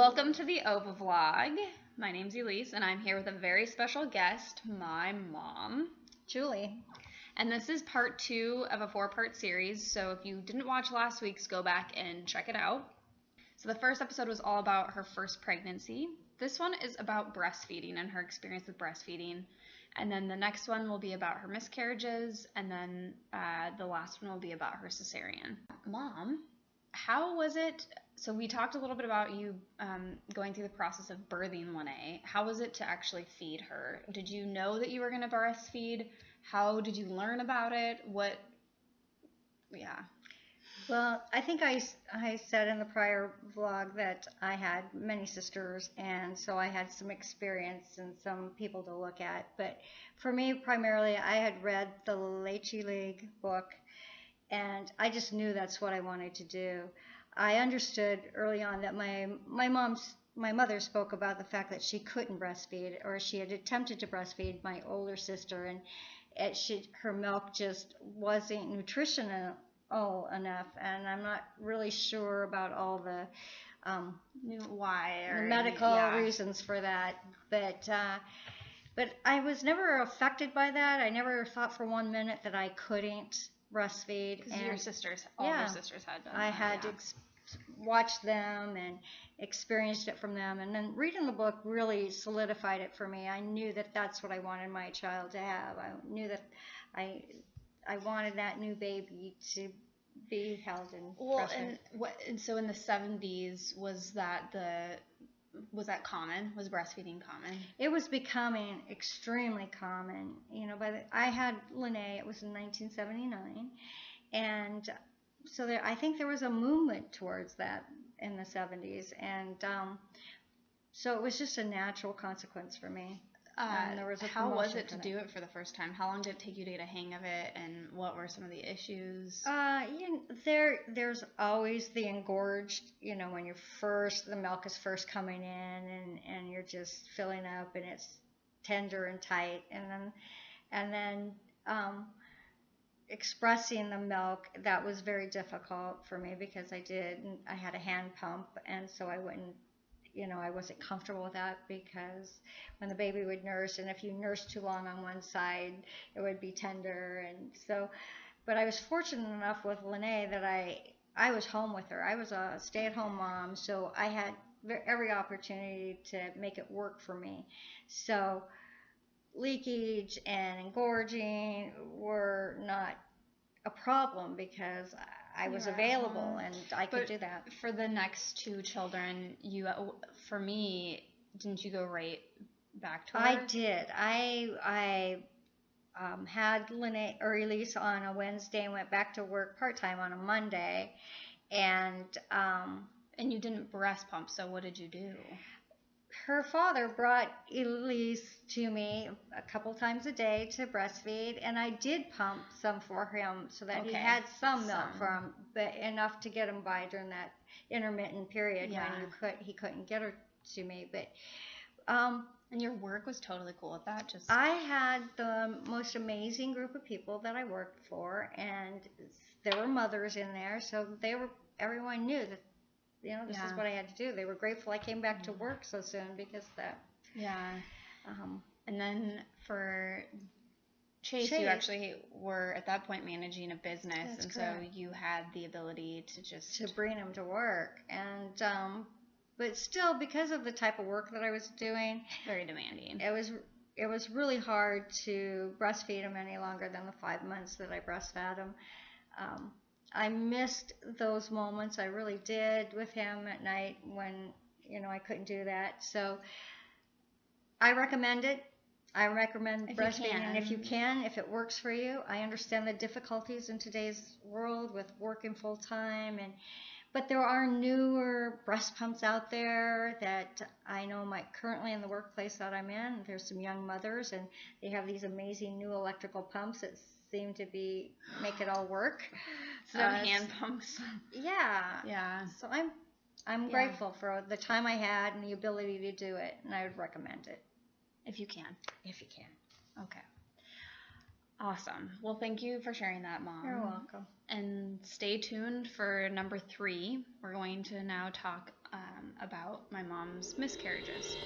Welcome to the OVA vlog. My name's Elise, and I'm here with a very special guest, my mom, Julie. And this is part 2 of a 4-part series, so if you didn't watch last week's, go back and check it out. So the first episode was all about her first pregnancy. This one is about breastfeeding and her experience with breastfeeding. And then the next one will be about her miscarriages, and then the last one will be about her cesarean. Mom, how was it? So we talked a little bit about you going through the process of birthing Lene. How was it to actually feed her? Did you know that you were going to breastfeed? How did you learn about it? Yeah. Well, I think I said in the prior vlog that I had many sisters, and so I had some experience and some people to look at. But for me, primarily, I had read the Leche League book, and I just knew that's what I wanted to do. I understood early on that my mother spoke about the fact that she couldn't breastfeed, or she had attempted to breastfeed my older sister, and her milk just wasn't nutritional enough, and I'm not really sure about all the why or medical reasons for that, but I was never affected by that. I never thought for 1 minute that I couldn't breastfeed. Because your sisters, all your sisters had done I had watched them and experienced it from them, and then reading the book really solidified it for me. I knew that that's what I wanted my child to have. I knew that I wanted that new baby to be held in breastfed. And so in the 70s, was that common? Was breastfeeding common? It was becoming extremely common. You know, I had Lene. It was in 1979, and so I think there was a movement towards that in the 70s, and so it was just a natural consequence for me. How was it to do it for the first time? How long did it take you to get a hang of it, and what were some of the issues? There's always the engorged, when the milk is first coming in, and you're just filling up, and it's tender and tight, and then expressing the milk, that was very difficult for me because I had a hand pump, and so I wasn't comfortable with that, because when the baby would nurse, and if you nursed too long on one side, it would be tender. And so, but I was fortunate enough with Lene that I was home with her. I was a stay-at-home mom, so I had every opportunity to make it work for me. So leakage and engorging were not a problem because I was available and I could do that. For the next 2 children, for me, didn't you go right back to work? I did. I had Lene or Elise on a Wednesday and went back to work part-time on a Monday, and you didn't breast pump, so what did you do? Her father brought Elise to me a couple times a day to breastfeed, and I did pump some for him so that he had some milk from, but enough to get him by during that intermittent period when he couldn't get her to me. But and your work was totally cool with that. I had the most amazing group of people that I worked for, and there were mothers in there, so everyone knew that this is what I had to do. They were grateful I came back to work so soon because of that. Yeah. And then for Chase, you actually were at that point managing a business. That's correct. So you had the ability to bring him to work. And but still, because of the type of work that I was doing, very demanding. It was really hard to breastfeed him any longer than the 5 months that I breastfed him. I missed those moments. I really did with him at night when, I couldn't do that. So I recommend it. I recommend breastfeeding if you can, if it works for you. I understand the difficulties in today's world with working full time, but there are newer breast pumps out there that I know currently in the workplace that I'm in, there's some young mothers, and they have these amazing new electrical pumps that seem to make it all work. So hand pumps. Yeah. So I'm grateful for the time I had and the ability to do it, and I would recommend it. If you can. If you can. Okay. Awesome. Well, thank you for sharing that, Mom. You're welcome. And stay tuned for number 3. We're going to now talk about my mom's miscarriages.